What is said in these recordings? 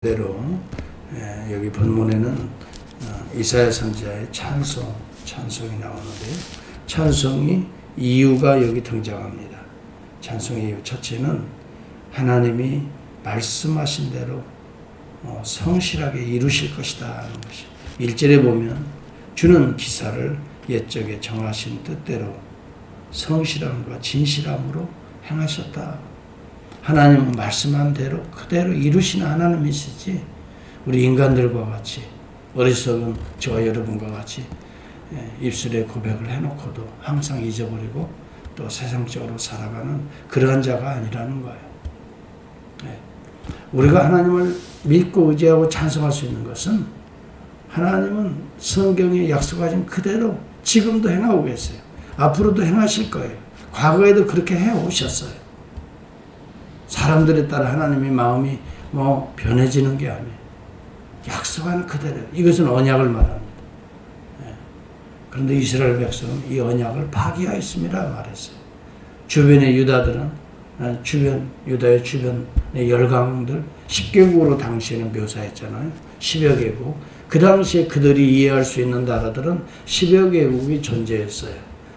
대로 여기 본문에는 이사야 선지자의 찬송이 나오는데요. 찬송이 이유가 여기 등장합니다. 찬송의 이유 첫째는 하나님이 말씀하신 대로 성실하게 이루실 것이다 하는 것이 1절에 보면 주는 기사를 옛적에 정하신 뜻대로 성실함과 진실함으로 행하셨다. 하나님은 말씀한 대로 그대로 이루시는 하나님이시지 우리 인간들과 같이 어리석은 저와 여러분과 같이 입술에 고백을 해놓고도 항상 잊어버리고 또 세상적으로 살아가는 그러한 자가 아니라는 거예요. 우리가 하나님을 믿고 의지하고 찬송할 수 있는 것은 하나님은 성경에 약속하신 그대로 지금도 행하고 계세요. 앞으로도 행하실 거예요. 과거에도 그렇게 해오셨어요. 사람들에 따라 하나님의 마음이 변해지는 게 아니에요. 약속한 그대로. 이것은 언약을 말합니다. 그런데 이스라엘 백성은 이 언약을 파기하였습니다 말했어요. 주변의 유다들은 유다의 주변의 열강들 10개국으로 당시에는 묘사했잖아요. 10여 개국. 그 당시에 그들이 이해할 수 있는 나라들은 10여 개국이 존재했어요.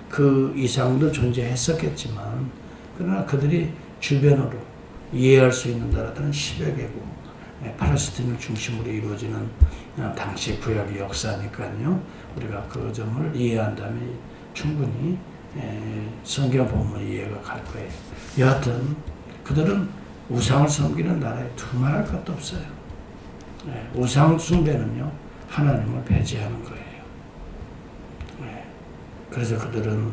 그 이상도 존재했었겠지만 그러나 그들이 주변으로 이해할 수 있는 나라들은 10여 개국, 팔레스틴을 중심으로 이루어지는 당시 구약의 역사니까요. 우리가 그 점을 이해한다면 충분히 성경 본문 이해가 갈 거예요. 여하튼 그들은 우상을 섬기는 나라에 두말할 것도 없어요. 우상 숭배는요 하나님을 배제하는 거예요. 그래서 그들은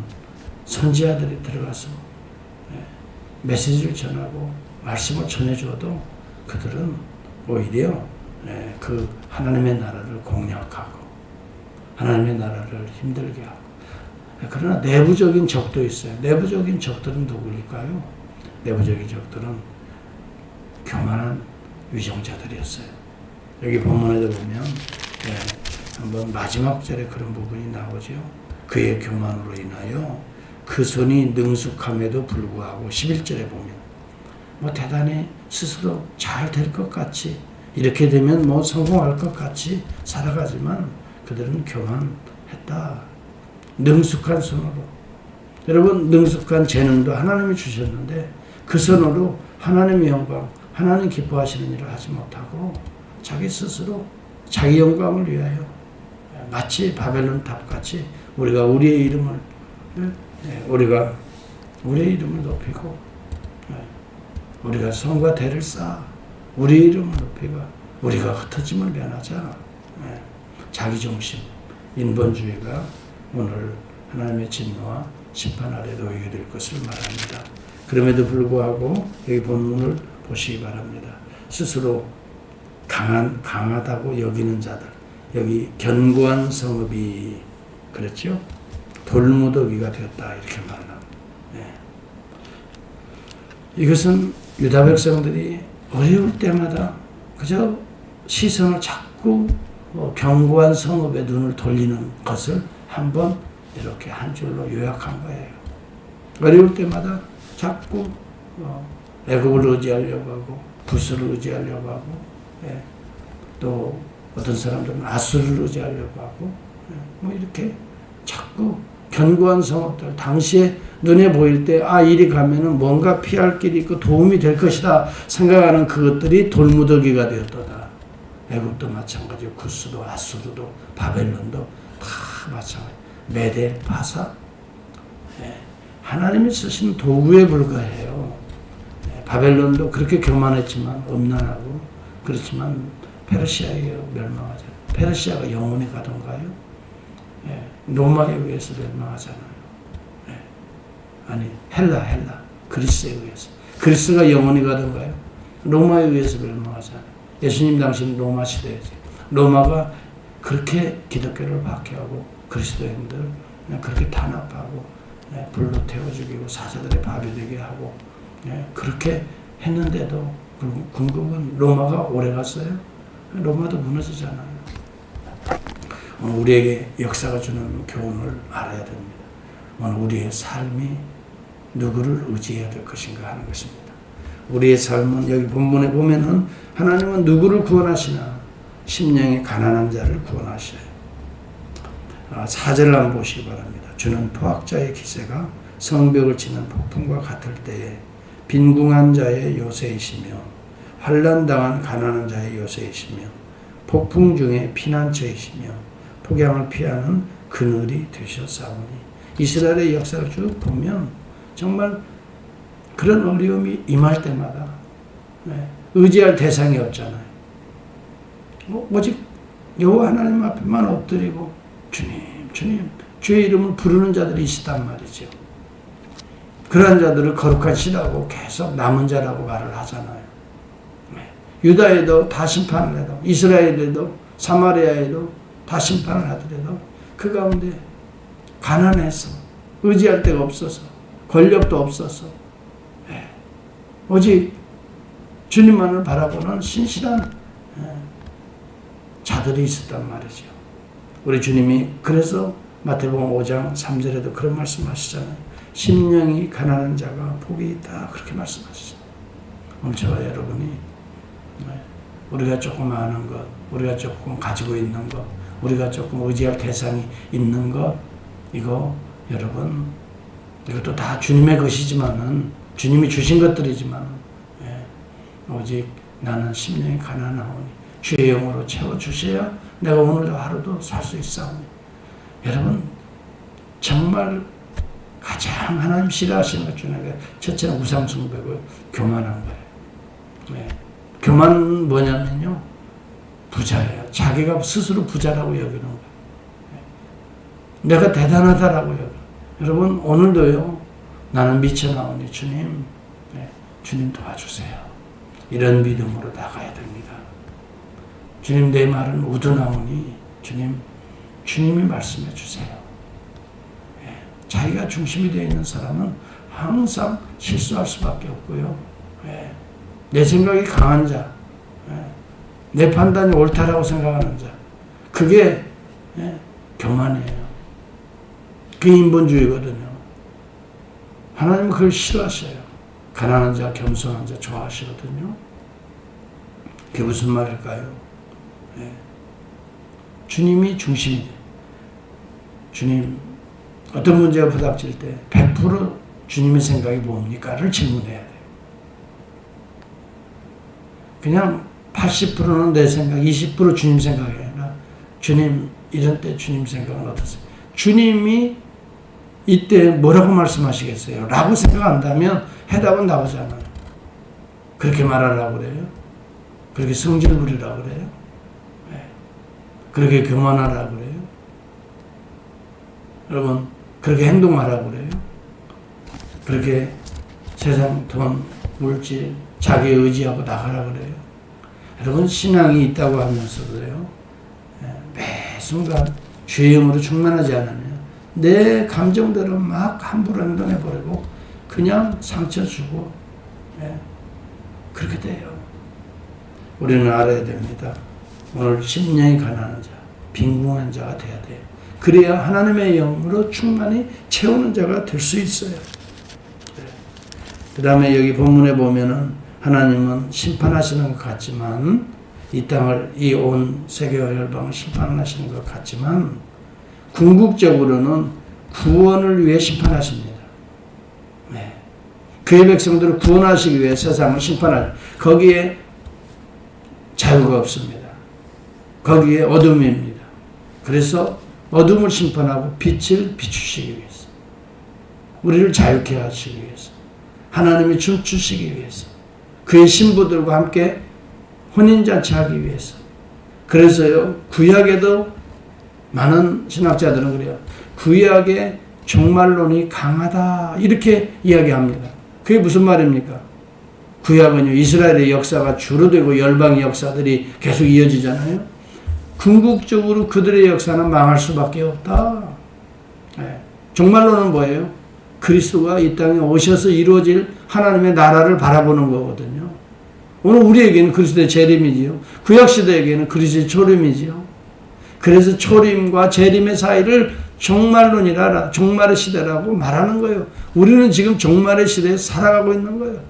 선지자들이 들어가서 메시지를 전하고 말씀을 전해줘도 그들은 오히려 그 하나님의 나라를 공략하고 하나님의 나라를 힘들게 하고 그러나 내부적인 적도 있어요. 내부적인 적들은 누구일까요? 내부적인 적들은 교만한 위정자들이었어요. 여기 본문에도 보면 한번 마지막 절에 그런 부분이 나오죠. 그의 교만으로 인하여 그 손이 능숙함에도 불구하고 11절에 보면 대단히 스스로 잘 될 것 같이 이렇게 되면 성공할 것 같이 살아가지만 그들은 교만했다. 능숙한 손으로. 여러분 능숙한 재능도 하나님이 주셨는데 그 손으로 하나님의 영광, 하나님 기뻐하시는 일을 하지 못하고 자기 스스로 자기 영광을 위하여 마치 바벨론 탑같이 우리가 우리의 이름을 높이고 우리가 성과 대를 쌓아 우리 이름을 높이고 우리가 흩어짐을 면하자. 자기중심, 인본주의가 오늘 하나님의 진노와 심판 아래 놓이게 될 것을 말합니다. 그럼에도 불구하고 여기 본문을 보시기 바랍니다. 스스로 강하다고 여기는 자들, 여기 견고한 성읍이 그랬죠? 돌무더기가 되었다 이렇게 말합니다. 이것은 유다 백성들이 어려울 때마다 그저 시선을 자꾸 견고한 성읍에 눈을 돌리는 것을 한번 이렇게 한 줄로 요약한 거예요. 어려울 때마다 자꾸 애굽을 의지하려고 하고 부스를 의지하려고 하고 또 어떤 사람들은 아수르를 의지하려고 하고 이렇게 자꾸 견고한 성읍들 당시에 눈에 보일 때 이리 가면은 뭔가 피할 길이 있고 도움이 될 것이다 생각하는 그것들이 돌무더기가 되었도다. 애굽도 마찬가지고 구스도 아수르도 바벨론도 다 마찬가지. 메대 파사 하나님이 쓰신 도구에 불과해요. 바벨론도 그렇게 교만했지만 음란하고 그렇지만 페르시아에 멸망하죠. 페르시아가 영원히 가던가요? 로마에 의해서 멸망하잖아요. 아니 헬라 그리스에 의해서. 그리스가 영원히 가던가요? 로마에 의해서 멸망하잖아요. 예수님 당시는 로마 시대였죠. 로마가 그렇게 기독교를 박해하고 그리스도인들 그렇게 탄압하고 불로 태워 죽이고 사자들의 밥이 되게 하고 그렇게 했는데도 궁극은 로마가 오래 갔어요? 로마도 무너지잖아요. 우리에게 역사가 주는 교훈을 알아야 됩니다. 오늘 우리의 삶이 누구를 의지해야 될 것인가 하는 것입니다. 우리의 삶은 여기 본문에 보면은 하나님은 누구를 구원하시나? 심령이 가난한 자를 구원하셔요. 4절을 한번 보시기 바랍니다. 주는 포악자의 기세가 성벽을 치는 폭풍과 같을 때에 빈궁한 자의 요새이시며 환난당한 가난한 자의 요새이시며 폭풍 중에 피난처이시며 폭양을 피하는 그늘이 되셨사오니. 이스라엘의 역사를 쭉 보면 정말 그런 어려움이 임할 때마다 의지할 대상이 없잖아요. 오직 여호와 하나님 앞에만 엎드리고 주님, 주님, 주의 이름을 부르는 자들이 있단 말이죠. 그러한 자들을 거룩한 씨라고 계속 남은 자라고 말을 하잖아요. 유다에도 다 심판을 해도, 이스라엘에도, 사마리아에도 다 심판을 하더라도 그 가운데 가난해서 의지할 데가 없어서 권력도 없어서 오직 주님만을 바라보는 신실한 자들이 있었단 말이죠. 우리 주님이 그래서 마태복음 5장 3절에도 그런 말씀하시잖아요. 심령이 가난한 자가 복이 있다, 그렇게 말씀하시죠. 오늘 저와 여러분이 우리가 조금 아는 것, 우리가 조금 가지고 있는 것, 우리가 조금 의지할 대상이 있는 것, 이거 여러분, 이것도 다 주님의 것이지만은, 주님이 주신 것들이지만, 오직 나는 심령이 가난하오니 주의 영으로 채워주셔야 내가 오늘도 하루도 살 수 있사오니. 여러분, 정말 가장 하나님 싫어하시는 것 중에 첫째는 우상숭배고 교만한 거예요. 교만은 뭐냐면요, 부자예요. 자기가 스스로 부자라고 여기는 거예요. 내가 대단하다라고 여기는. 여러분, 오늘도요, 나는 미쳐나오니 주님, 주님 도와주세요. 이런 믿음으로 나가야 됩니다. 주님, 내 말은 우두나오니 주님, 주님이 말씀해 주세요. 자기가 중심이 되어 있는 사람은 항상 실수할 수밖에 없고요. 내 생각이 강한 자, 내 판단이 옳다라고 생각하는 자, 그게 교만이에요. 그게 인본주의거든요. 하나님은 그걸 싫어하셔요. 가난한 자, 겸손한 자 좋아하시거든요. 그게 무슨 말일까요? 주님이 중심이 돼요. 주님, 어떤 문제가 부닥칠 때 100% 주님의 생각이 뭡니까를 질문해야 돼요. 그냥 80%는 내 생각, 20% 주님 생각이 아니라 주님, 이런 때 주님 생각은 어떠세요? 주님이 이때 뭐라고 말씀하시겠어요? 라고 생각한다면 해답은 나오잖아요. 그렇게 말하라고 그래요? 그렇게 성질 부리라고 그래요? 그렇게 교만하라고 그래요? 여러분, 그렇게 행동하라고 그래요? 그렇게 세상, 돈, 물질, 자기 의지하고 나가라고 그래요? 여러분, 신앙이 있다고 하면서도요, 매 순간 주의 영으로 충만하지 않으면 내 감정대로 막 함부로 행동해버리고 그냥 상처 주고, 그렇게 돼요. 우리는 알아야 됩니다. 오늘 심령이 가난한 자, 빈궁한 자가 돼야 돼요. 그래야 하나님의 영으로 충만히 채우는 자가 될 수 있어요. 그 다음에 여기 본문에 보면은 하나님은 심판하시는 것 같지만, 이 땅을, 이 온 세계와 열방을 심판하시는 것 같지만, 궁극적으로는 구원을 위해 심판하십니다. 그의 백성들을 구원하시기 위해 세상을 심판하십니다. 거기에 자유가 없습니다. 거기에 어둠입니다. 그래서 어둠을 심판하고 빛을 비추시기 위해서, 우리를 자유케 하시기 위해서, 하나님이 춤추시기 위해서, 그의 신부들과 함께 혼인잔치 하기 위해서. 그래서요, 구약에도 많은 신학자들은 그래요. 구약의 종말론이 강하다, 이렇게 이야기합니다. 그게 무슨 말입니까? 구약은요, 이스라엘의 역사가 주로 되고 열방의 역사들이 계속 이어지잖아요. 궁극적으로 그들의 역사는 망할 수밖에 없다. 종말론은 뭐예요? 그리스도가 이 땅에 오셔서 이루어질 하나님의 나라를 바라보는 거거든요. 오늘 우리에게는 그리스도의 재림이지요. 구약시대에게는 그리스도의 초림이지요. 그래서 초림과 재림의 사이를 종말론이라, 종말의 시대라고 말하는 거예요. 우리는 지금 종말의 시대에 살아가고 있는 거예요.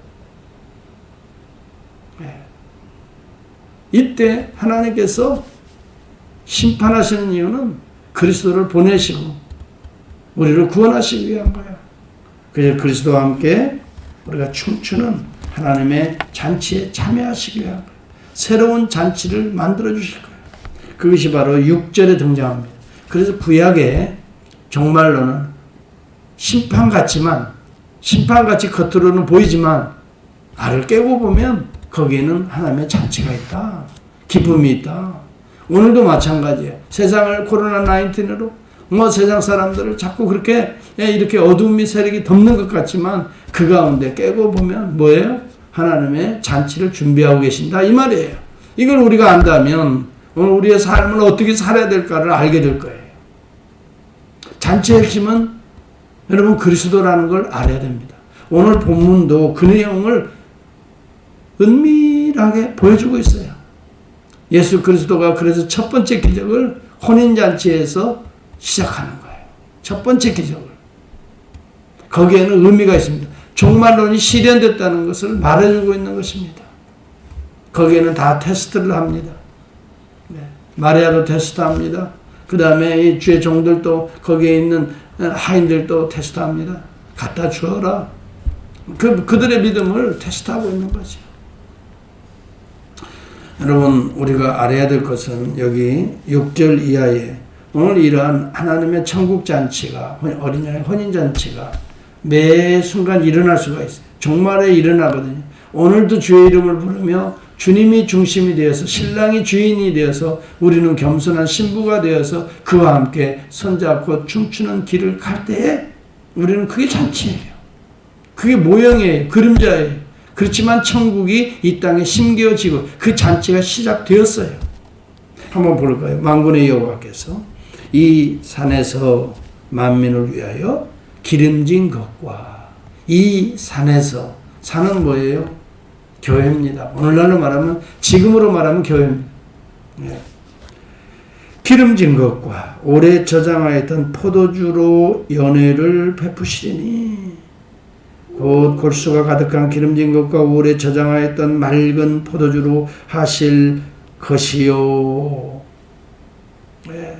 이때 하나님께서 심판하시는 이유는 그리스도를 보내시고 우리를 구원하시기 위한 거예요. 그래서 그리스도와 함께 우리가 춤추는 하나님의 잔치에 참여하시기 위한 거예요. 새로운 잔치를 만들어 주실 거예요. 그것이 바로 6절에 등장합니다. 그래서 구약에 정말로는 심판같이 겉으로는 보이지만 알을 깨고 보면 거기에는 하나님의 잔치가 있다. 기쁨이 있다. 오늘도 마찬가지예요. 세상을 코로나19으로 세상 사람들을 자꾸 그렇게 이렇게 어둠이 세력이 덮는 것 같지만 그 가운데 깨고 보면 뭐예요? 하나님의 잔치를 준비하고 계신다 이 말이에요. 이걸 우리가 안다면 오늘 우리의 삶을 어떻게 살아야 될까를 알게 될 거예요. 잔치의 핵심은 여러분 그리스도라는 걸 알아야 됩니다. 오늘 본문도 그 내용을 은밀하게 보여주고 있어요. 예수 그리스도가 그래서 첫 번째 기적을 혼인잔치에서 시작하는 거예요. 첫 번째 기적을. 거기에는 의미가 있습니다. 종말론이 실현됐다는 것을 말해주고 있는 것입니다. 거기에는 다 테스트를 합니다. 마리아도 테스트합니다. 그 다음에 이 주의 종들도 거기에 있는 하인들도 테스트합니다. 갖다 주어라. 그들의 믿음을 테스트하고 있는 거죠. 여러분 우리가 알아야 될 것은 여기 6절 이하에 오늘 이러한 하나님의 천국잔치가 어린 양의 혼인잔치가 매 순간 일어날 수가 있어요. 종말에 일어나거든요. 오늘도 주의 이름을 부르며 주님이 중심이 되어서 신랑이 주인이 되어서 우리는 겸손한 신부가 되어서 그와 함께 손잡고 춤추는 길을 갈 때에 우리는 그게 잔치예요. 그게 모형이에요. 그림자예요. 그렇지만 천국이 이 땅에 심겨지고 그 잔치가 시작되었어요. 한번 볼까요? 만군의 여호와께서 이 산에서 만민을 위하여 기름진 것과 이 산에서 산은 뭐예요? 교회입니다. 오늘날로 말하면 지금으로 말하면 교회입니다. 네. 기름진 것과 오래 저장하였던 포도주로 연회를 베푸시리니 곧 골수가 가득한 기름진 것과 오래 저장하였던 맑은 포도주로 하실 것이요. 네.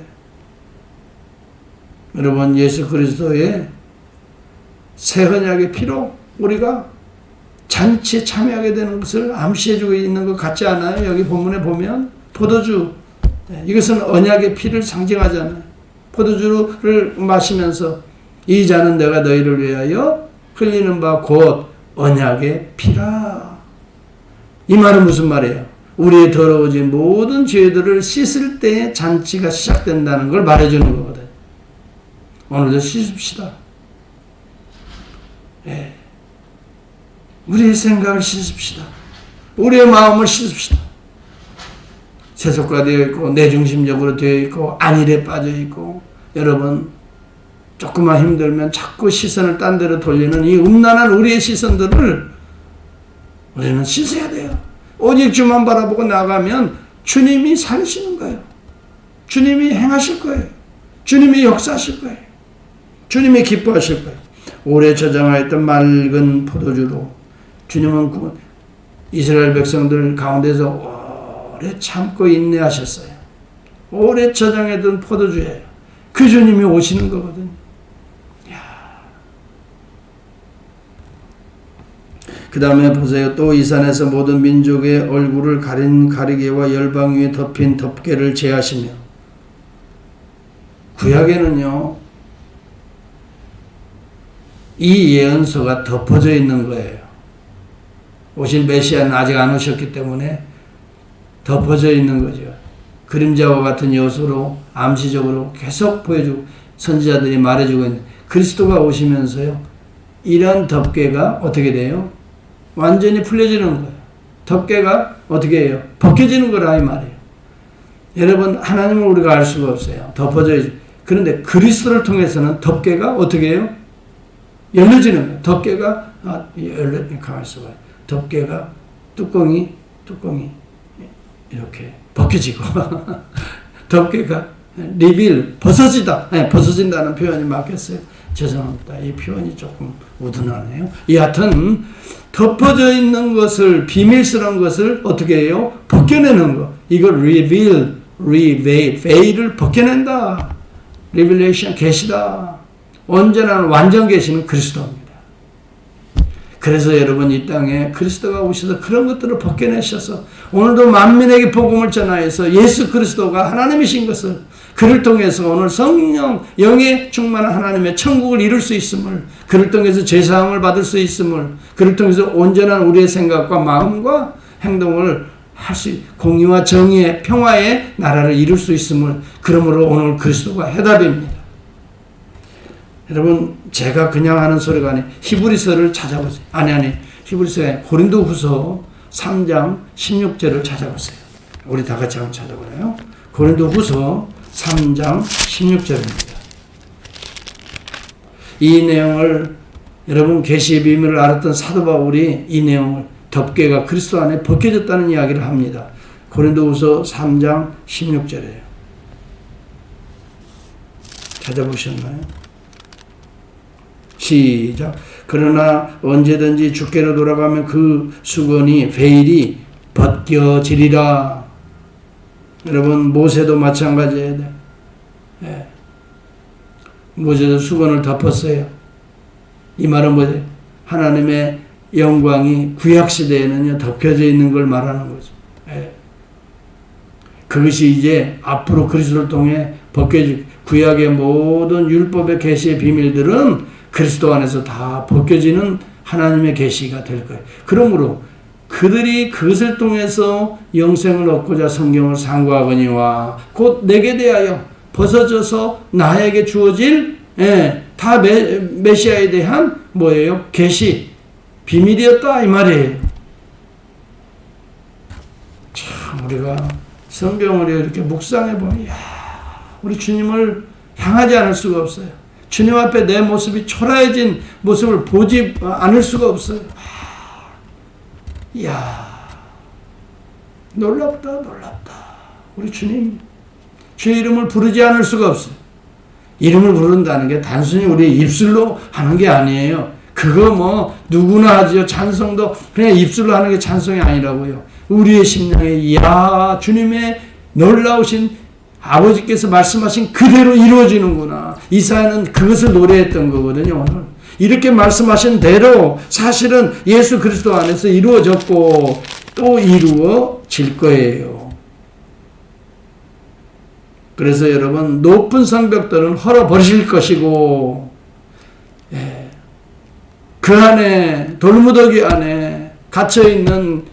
여러분 예수 그리스도의 새 언약의 피로 우리가 잔치에 참여하게 되는 것을 암시해주고 있는 것 같지 않아요? 여기 본문에 보면 포도주 이것은 언약의 피를 상징하잖아요. 포도주를 마시면서 이 잔은 내가 너희를 위하여 흘리는 바 곧 언약의 피라. 이 말은 무슨 말이에요? 우리의 더러워진 모든 죄들을 씻을 때에 잔치가 시작된다는 걸 말해주는 거거든요. 오늘도 씻읍시다. 예. 우리의 생각을 씻읍시다. 우리의 마음을 씻읍시다. 세속화되어 있고 내중심적으로 되어 있고 안일에 빠져 있고 여러분 조금만 힘들면 자꾸 시선을 딴 데로 돌리는 이 음란한 우리의 시선들을 우리는 씻어야 돼요. 오직 주만 바라보고 나가면 주님이 살리시는 거예요. 주님이 행하실 거예요. 주님이 역사하실 거예요. 주님이 기뻐하실 거예요. 오래 저장하였던 맑은 포도주로 주님은 이스라엘 백성들 가운데서 오래 참고 인내하셨어요. 오래 저장했던 포도주예요. 그 주님이 오시는 거거든요. 그 다음에 보세요. 또 이 산에서 모든 민족의 얼굴을 가린 가리개와 열방 위에 덮인 덮개를 제하시며 구약에는요. 이 예언서가 덮어져 있는 거예요. 오실 메시아는 아직 안 오셨기 때문에 덮어져 있는 거죠. 그림자와 같은 요소로 암시적으로 계속 보여주고 선지자들이 말해주고 있는 그리스도가 오시면서요. 이런 덮개가 어떻게 돼요? 완전히 풀려지는 거예요. 덮개가 어떻게 해요? 벗겨지는 거라 이 말이에요. 여러분 하나님을 우리가 알 수가 없어요. 덮어져 있어요. 그런데 그리스도를 통해서는 덮개가 어떻게 해요? 열려지는 거예요. 덮개가 가만히 있어봐요. 덮개가 뚜껑이 이렇게 벗겨지고 덮개가 리빌, 벗어지다. 네, 벗어진다는 표현이 맞겠어요? 죄송합니다. 이 표현이 조금 우둔하네요. 여하튼 덮어져 있는 것을, 비밀스러운 것을 어떻게 해요? 벗겨내는 거. 이걸 reveal, veil을 벗겨낸다. revelation, 계시다. 온전한 완전 계시는 그리스도입니다. 그래서 여러분 이 땅에 그리스도가 오셔서 그런 것들을 벗겨내셔서 오늘도 만민에게 복음을 전하여서 예수 그리스도가 하나님이신 것을, 그를 통해서 오늘 성령 영에 충만한 하나님의 천국을 이룰 수 있음을, 그를 통해서 죄사함을 받을 수 있음을, 그를 통해서 온전한 우리의 생각과 마음과 행동을 할 수, 공의와 정의의 평화의 나라를 이룰 수 있음을, 그러므로 오늘 그리스도가 해답입니다. 여러분, 제가 그냥 하는 소리가 아니, 히브리서를 찾아보세요. 히브리서에 고린도후서 3장 16절을 찾아보세요. 우리 다 같이 한번 찾아보나요? 고린도후서 3장 16절입니다. 이 내용을, 여러분 계시의 비밀을 알았던 사도 바울이 이 내용을, 덮개가 그리스도 안에 벗겨졌다는 이야기를 합니다. 고린도후서 3장 16절이에요. 찾아보셨나요? 시작. 그러나 언제든지 주께로 돌아가면 그 수건이, 베일이 벗겨지리라. 여러분, 모세도 마찬가지예요. 네. 모세도 수건을 덮었어요. 이 말은 뭐예요? 하나님의 영광이 구약시대에는요, 덮여져 있는 걸 말하는 거죠. 네. 그것이 이제 앞으로 그리스도를 통해 벗겨질, 구약의 모든 율법의 계시의 비밀들은 그리스도 안에서 다 벗겨지는 하나님의 계시가 될 거예요. 그러므로 그들이 그것을 통해서 영생을 얻고자 성경을 상고하거니와 곧 내게 대하여 벗어져서 나에게 주어질 다 메시아에 대한 뭐예요? 계시, 비밀이었다 이 말이에요. 참 우리가 성경을 이렇게 묵상해 보면 우리 주님을 향하지 않을 수가 없어요. 주님 앞에 내 모습이 초라해진 모습을 보지 않을 수가 없어요. 이야, 놀랍다. 우리 주님, 주의 이름을 부르지 않을 수가 없어요. 이름을 부른다는 게 단순히 우리 입술로 하는 게 아니에요. 그거 뭐 누구나 하지요. 찬송도 그냥 입술로 하는 게 찬송이 아니라고요. 우리의 심령에 이야, 주님의 놀라우신 아버지께서 말씀하신 그대로 이루어지는구나. 이사야는 그것을 노래했던 거거든요. 오늘 이렇게 말씀하신 대로 사실은 예수 그리스도 안에서 이루어졌고 또 이루어질 거예요. 그래서 여러분, 높은 성벽들은 헐어버리실 것이고 그 안에, 돌무더기 안에 갇혀있는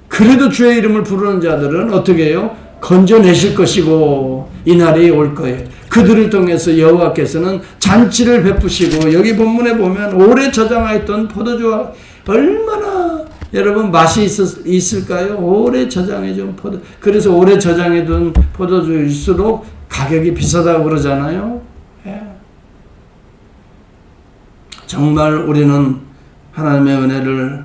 그래도 주의 이름을 부르는 자들은 어떻게 해요? 건져내실 것이고 이 날이 올 거예요. 그들을 통해서 여호와께서는 잔치를 베푸시고, 여기 본문에 보면 오래 저장하였던 포도주와 얼마나 여러분 맛이 있을까요? 오래 저장해둔 포도. 그래서 오래 저장해둔 포도주일수록 가격이 비싸다고 그러잖아요. 정말 우리는 하나님의 은혜를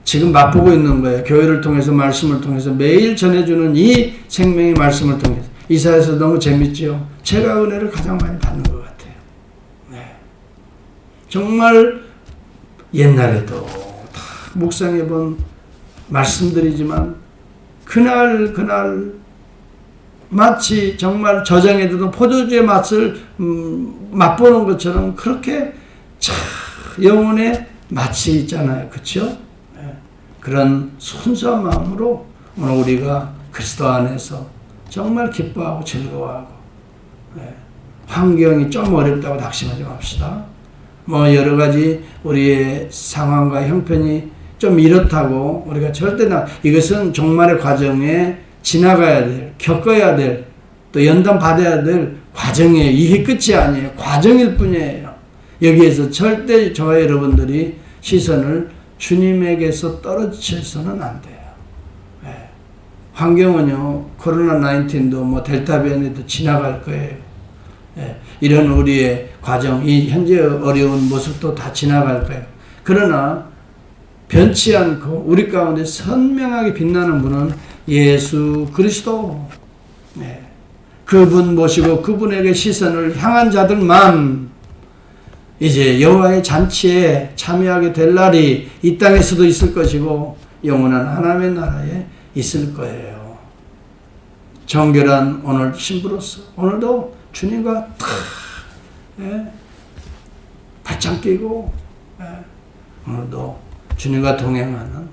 지금 맛보고 있는 거예요. 교회를 통해서, 말씀을 통해서 매일 전해주는 이 생명의 말씀을 통해서. 이사야서 너무 재밌죠. 제가 은혜를 가장 많이 받는 것 같아요. 네. 정말 옛날에도 다 묵상해본 말씀들이지만 그날 마치 정말 저장해두던 포도주의 맛을 맛보는 것처럼 그렇게 참 영혼의 맛이 있잖아요. 그렇죠? 그런 순수한 마음으로 오늘 우리가 그리스도 안에서 정말 기뻐하고 즐거워하고, 환경이 좀 어렵다고 낙심하지 맙시다. 뭐 여러 가지 우리의 상황과 형편이 좀 이렇다고 우리가 절대 이것은 종말의 과정에 지나가야 될, 겪어야 될, 또 연단 받아야 될 과정이에요. 이게 끝이 아니에요. 과정일 뿐이에요. 여기에서 절대 저와 여러분들이 시선을 주님에게서 떨어지셔서는 안 돼요. 환경은요, 코로나19도 뭐 델타 변이도 지나갈 거예요. 이런 우리의 과정, 이 현재 어려운 모습도 다 지나갈 거예요. 그러나 변치 않고 우리 가운데 선명하게 빛나는 분은 예수 그리스도. 그분 모시고 그분에게 시선을 향한 자들만 이제 여호와의 잔치에 참여하게 될 날이 이 땅에서도 있을 것이고 영원한 하나님의 나라에 있을 거예요. 정결한 오늘 신부로서 오늘도 주님과 탁 발짱 끼고 오늘도 주님과 동행하는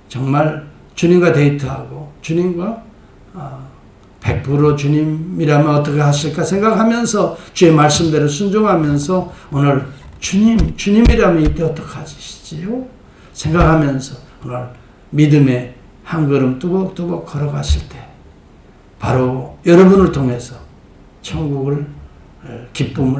정말 주님과 데이트하고 주님과 100% 주님이라면 어떻게 하실까 생각하면서 주의 말씀대로 순종하면서 오늘 주님이라면 이때 어떻게 하시지요? 생각하면서 오늘 믿음의 한 걸음 뚜벅뚜벅 걸어가실 때 바로 여러분을 통해서 천국을 기쁨을